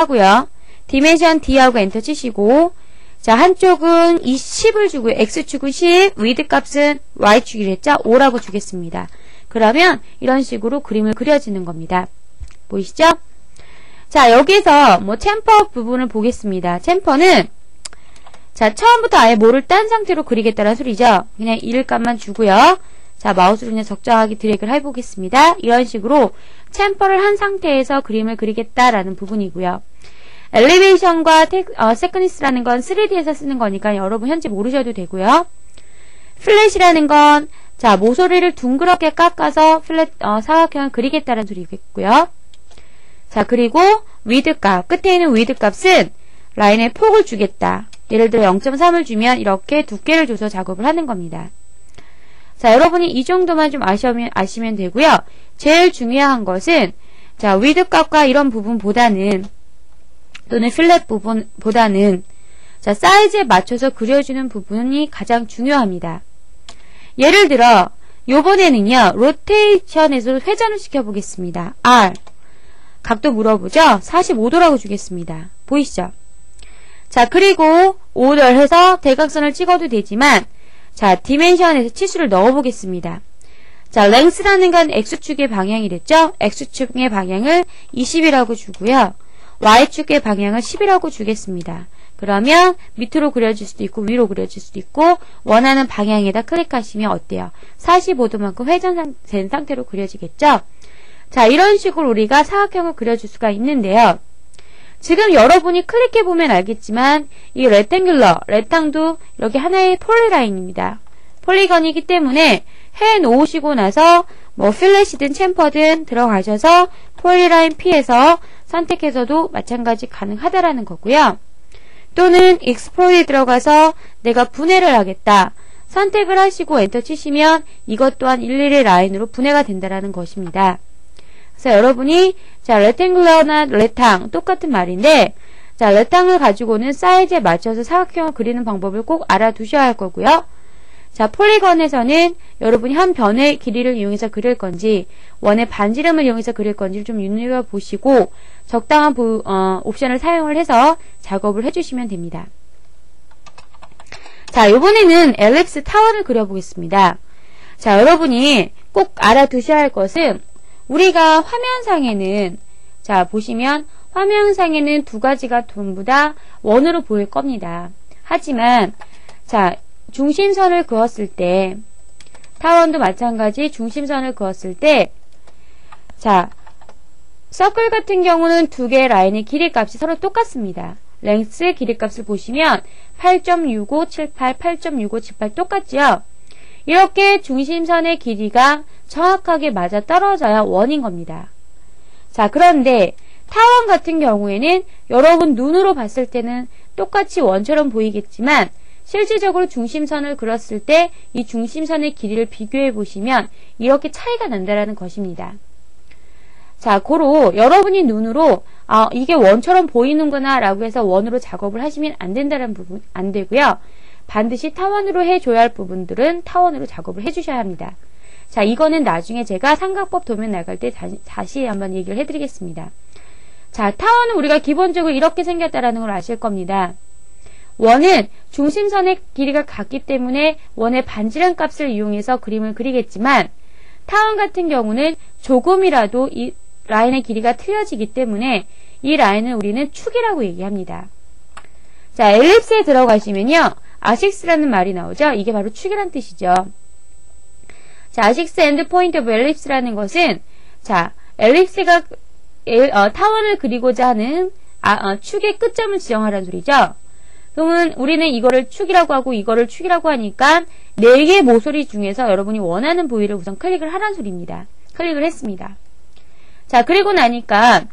하고요. 디멘션 D하고 엔터 치시고, 자, 한쪽은 이 10을 주고요. X축은 10, 위드 값은 Y축이랬죠? 5라고 주겠습니다. 그러면 이런 식으로 그림을 그려지는 겁니다. 보이시죠? 자, 여기서 뭐 챔퍼 부분을 보겠습니다. 챔퍼는 자, 처음부터 아예 뭐를 딴 상태로 그리겠다는 소리죠. 그냥 1값만 주고요. 자, 마우스로 그냥 적정하게 드래그를 해보겠습니다. 이런 식으로 챔퍼를 한 상태에서 그림을 그리겠다라는 부분이고요. 엘리베이션과 세크니스라는 건 3D에서 쓰는 거니까 여러분 현재 모르셔도 되고요. 플랫이라는 건 자, 모서리를 둥그렇게 깎아서 사각형을 그리겠다는 소리겠고요. 자, 그리고 위드 값, 끝에 있는 위드 값은 라인에 폭을 주겠다. 예를 들어 0.3을 주면 이렇게 두께를 줘서 작업을 하는 겁니다. 자, 여러분이 이 정도만 좀 아시면 되고요. 제일 중요한 것은 자, 위드 값과 이런 부분보다는 또는 플랫 부분보다는 자, 사이즈에 맞춰서 그려주는 부분이 가장 중요합니다. 예를 들어 요번에는요, 로테이션에서 회전을 시켜보겠습니다. R 각도 물어보죠? 45도라고 주겠습니다. 보이시죠? 자, 그리고 오더를 해서 대각선을 찍어도 되지만 자, 디멘션에서 치수를 넣어보겠습니다. 자, 랭스라는 건 X축의 방향이랬죠? X축의 방향을 20이라고 주고요. Y축의 방향을 10이라고 주겠습니다. 그러면 밑으로 그려질 수도 있고 위로 그려질 수도 있고 원하는 방향에다 클릭하시면 어때요? 45도만큼 회전된 상태로 그려지겠죠? 자, 이런 식으로 우리가 사각형을 그려줄 수가 있는데요. 지금 여러분이 클릭해보면 알겠지만 이 레탕도 이렇게 하나의 폴리라인입니다. 폴리건이기 때문에 해놓으시고 나서 뭐 필렛이든 챔퍼든 들어가셔서 폴리라인 P에서 선택해서도 마찬가지 가능하다라는 거고요. 또는 익스플로드에 들어가서 내가 분해를 하겠다. 선택을 하시고 엔터 치시면 이것 또한 일일이 라인으로 분해가 된다라는 것입니다. 그래서 여러분이 자, 레탱글러나 레탕 똑같은 말인데 자, 레탕을 가지고는 사이즈에 맞춰서 사각형을 그리는 방법을 꼭 알아두셔야 할 거고요. 자, 폴리건에서는 여러분이 한 변의 길이를 이용해서 그릴 건지 원의 반지름을 이용해서 그릴 건지를 좀 눈여겨보시고 적당한 옵션을 사용을 해서 작업을 해주시면 됩니다. 자, 이번에는 엘립스 타원을 그려보겠습니다. 자, 여러분이 꼭 알아두셔야 할 것은 우리가 화면상에는 자, 보시면 화면상에는 두 가지가 전부 다 원으로 보일 겁니다. 하지만 자, 중심선을 그었을 때 타원도 마찬가지 중심선을 그었을 때 자, 서클 같은 경우는 두 개의 라인의 길이값이 서로 똑같습니다. 랭스 길이값을 보시면 8.6578, 8.6578 똑같죠? 이렇게 중심선의 길이가 정확하게 맞아 떨어져야 원인 겁니다. 자, 그런데 타원 같은 경우에는 여러분 눈으로 봤을 때는 똑같이 원처럼 보이겠지만 실질적으로 중심선을 그렸을 때 이 중심선의 길이를 비교해 보시면 이렇게 차이가 난다라는 것입니다. 자, 고로 여러분이 눈으로 이게 원처럼 보이는구나 라고 해서 원으로 작업을 하시면 안 된다는 부분 안 되고요. 반드시 타원으로 해줘야 할 부분들은 타원으로 작업을 해주셔야 합니다. 자, 이거는 나중에 제가 삼각법 도면 나갈 때 다시 한번 얘기를 해드리겠습니다. 자, 타원은 우리가 기본적으로 이렇게 생겼다라는 걸 아실 겁니다. 원은 중심선의 길이가 같기 때문에 원의 반지름 값을 이용해서 그림을 그리겠지만 타원 같은 경우는 조금이라도 이 라인의 길이가 틀려지기 때문에 이 라인을 우리는 축이라고 얘기합니다. 자, 엘립스에 들어가시면요. 아식스라는 말이 나오죠. 이게 바로 축이란 뜻이죠. 자, 아식스 엔드 포인트 오브 엘립스라는 것은 자, 엘립스가 타원을 그리고자 하는 축의 끝점을 지정하라는 소리죠. 그러면 우리는 이거를 축이라고 하고 이거를 축이라고 하니까 4개의 모서리 중에서 여러분이 원하는 부위를 우선 클릭을 하라는 소리입니다. 클릭을 했습니다. 자, 그리고 나니까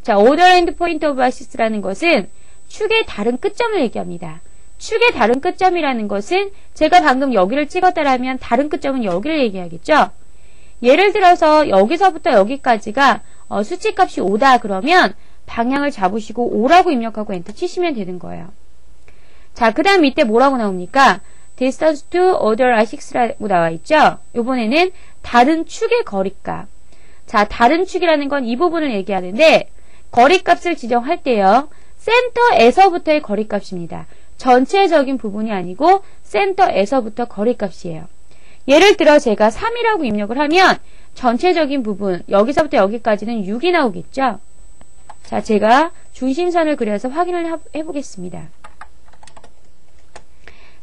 자, order and point of axis라는 것은 축의 다른 끝점을 얘기합니다. 축의 다른 끝점이라는 것은 제가 방금 여기를 찍었다라면 다른 끝점은 여기를 얘기하겠죠. 예를 들어서 여기서부터 여기까지가 수치값이 5다 그러면 방향을 잡으시고 5라고 입력하고 엔터 치시면 되는 거예요. 자, 그 다음 밑에 뭐라고 나옵니까? distance to other axis라고 나와 있죠. 이번에는 다른 축의 거리값. 자, 다른 축이라는 건 이 부분을 얘기하는데 거리값을 지정할 때요. 센터에서부터의 거리값입니다. 전체적인 부분이 아니고 센터에서부터 거리값이에요. 예를 들어 제가 3이라고 입력을 하면 전체적인 부분, 여기서부터 여기까지는 6이 나오겠죠? 자, 제가 중심선을 그려서 확인을 해보겠습니다.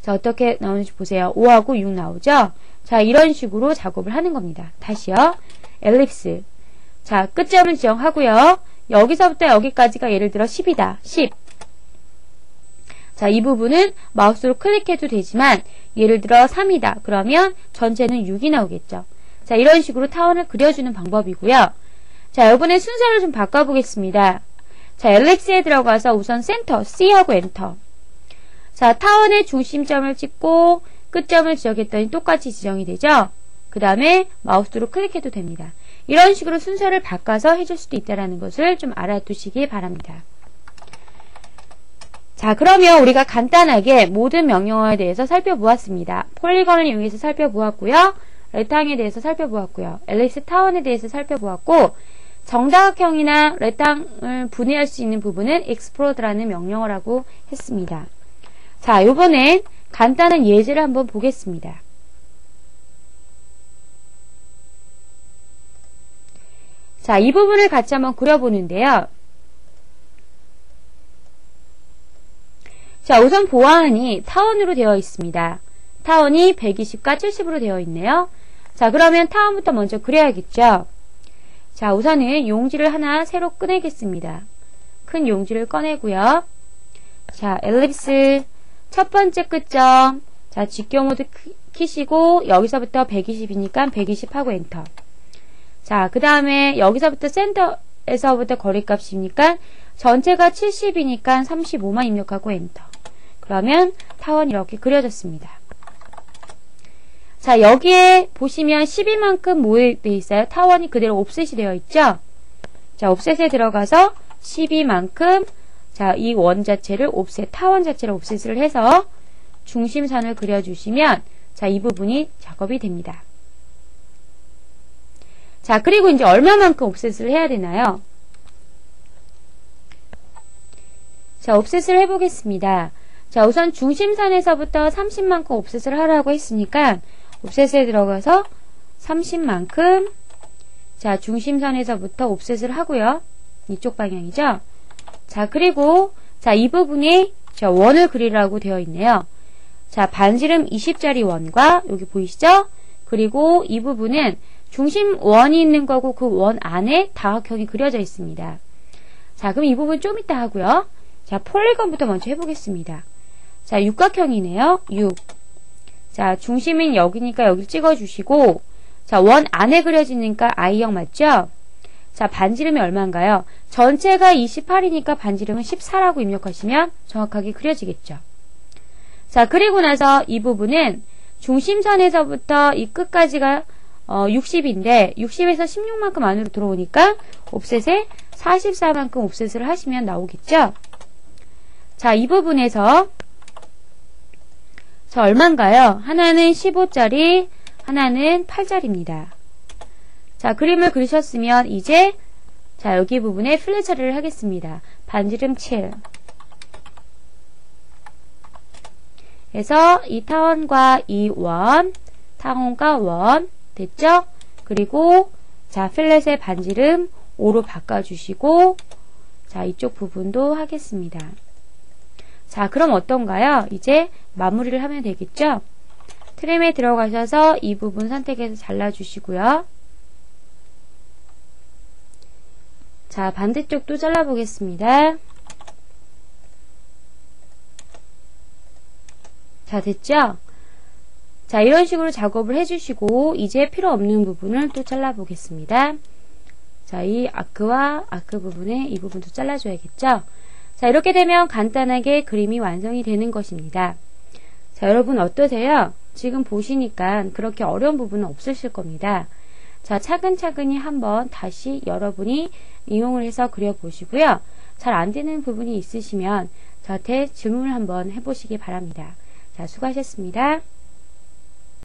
자, 어떻게 나오는지 보세요. 5하고 6 나오죠? 자, 이런 식으로 작업을 하는 겁니다. 다시요. 엘립스. 자, 끝점을 지정하고요. 여기서부터 여기까지가 예를 들어 10이다. 10. 자, 이 부분은 마우스로 클릭해도 되지만 예를 들어 3이다. 그러면 전체는 6이 나오겠죠. 자, 이런 식으로 타원을 그려주는 방법이고요. 자, 이번에 순서를 좀 바꿔보겠습니다. 자, 엘립스에 들어가서 우선 센터 C하고 엔터. 자, 타원의 중심점을 찍고 끝점을 지정했더니 똑같이 지정이 되죠. 그 다음에 마우스로 클릭해도 됩니다. 이런 식으로 순서를 바꿔서 해줄 수도 있다는 것을 좀 알아두시기 바랍니다. 자, 그러면 우리가 간단하게 모든 명령어에 대해서 살펴보았습니다. 폴리건을 이용해서 살펴보았고요. 레탕에 대해서 살펴보았고요. 엘립스 타원에 대해서 살펴보았고, 정사각형이나 레탕을 분해할 수 있는 부분은 explod라는 명령어라고 했습니다. 자, 이번엔 간단한 예제를 한번 보겠습니다. 자, 이 부분을 같이 한번 그려보는데요. 자, 우선 보아하니 타원으로 되어 있습니다. 타원이 120과 70으로 되어 있네요. 자, 그러면 타원부터 먼저 그려야겠죠. 자, 우선은 용지를 하나 새로 꺼내겠습니다. 큰 용지를 꺼내고요. 자, 엘립스 첫 번째 끝점. 자, 직경 모드 키시고 여기서부터 120이니까 120하고 엔터. 자, 그 다음에 여기서부터 센터에서부터 거리값이니까 전체가 70이니까 35만 입력하고 엔터. 그러면 타원이 이렇게 그려졌습니다. 자, 여기에 보시면 12만큼 뭐 되어 있어요? 타원이 그대로 옵셋이 되어 있죠? 자, 옵셋에 들어가서 12만큼 자, 이 원 자체를 옵셋, 타원 자체를 옵셋을 해서 중심선을 그려주시면 자, 이 부분이 작업이 됩니다. 자, 그리고 이제 얼마만큼 옵셋을 해야 되나요? 자, 옵셋을 해보겠습니다. 자, 우선 중심선에서부터 30만큼 옵셋을 하라고 했으니까 옵셋에 들어가서 30만큼 자, 중심선에서부터 옵셋을 하고요. 이쪽 방향이죠. 자, 그리고 자, 이 부분에 자, 원을 그리라고 되어 있네요. 자, 반지름 20짜리 원과 여기 보이시죠? 그리고 이 부분은 중심 원이 있는 거고 그 원 안에 다각형이 그려져 있습니다. 자, 그럼 이 부분 좀 이따 하고요. 자, 폴리건부터 먼저 해보겠습니다. 자, 육각형이네요. 6. 자, 중심은 여기니까 여기 찍어주시고 자, 원 안에 그려지니까 I형 맞죠? 자, 반지름이 얼마인가요? 전체가 28이니까 반지름은 14라고 입력하시면 정확하게 그려지겠죠. 자, 그리고 나서 이 부분은 중심선에서부터 이 끝까지가 60인데 60에서 16만큼 안으로 들어오니까 옵셋에 44만큼 옵셋을 하시면 나오겠죠. 자, 이 부분에서 자, 얼마인가요? 하나는 15짜리, 하나는 8짜리입니다. 자, 그림을 그리셨으면 이제 자, 여기 부분에 플랫 처리를 하겠습니다. 반지름 7. 그래서 이 타원과 이 원, 타원과 원 됐죠? 그리고 자, 플랫의 반지름 5로 바꿔주시고 자, 이쪽 부분도 하겠습니다. 자, 그럼 어떤가요? 이제 마무리를 하면 되겠죠? 트림에 들어가셔서 이 부분 선택해서 잘라주시고요. 자, 반대쪽도 잘라보겠습니다. 자, 됐죠? 자, 이런 식으로 작업을 해주시고 이제 필요 없는 부분을 또 잘라보겠습니다. 자, 이 아크와 아크 부분에 이 부분도 잘라줘야겠죠? 자, 이렇게 되면 간단하게 그림이 완성이 되는 것입니다. 자, 여러분 어떠세요? 지금 보시니까 그렇게 어려운 부분은 없으실 겁니다. 자, 차근차근히 한번 다시 여러분이 이용을 해서 그려보시고요. 잘 안되는 부분이 있으시면 저한테 질문을 한번 해보시기 바랍니다. 자, 수고하셨습니다.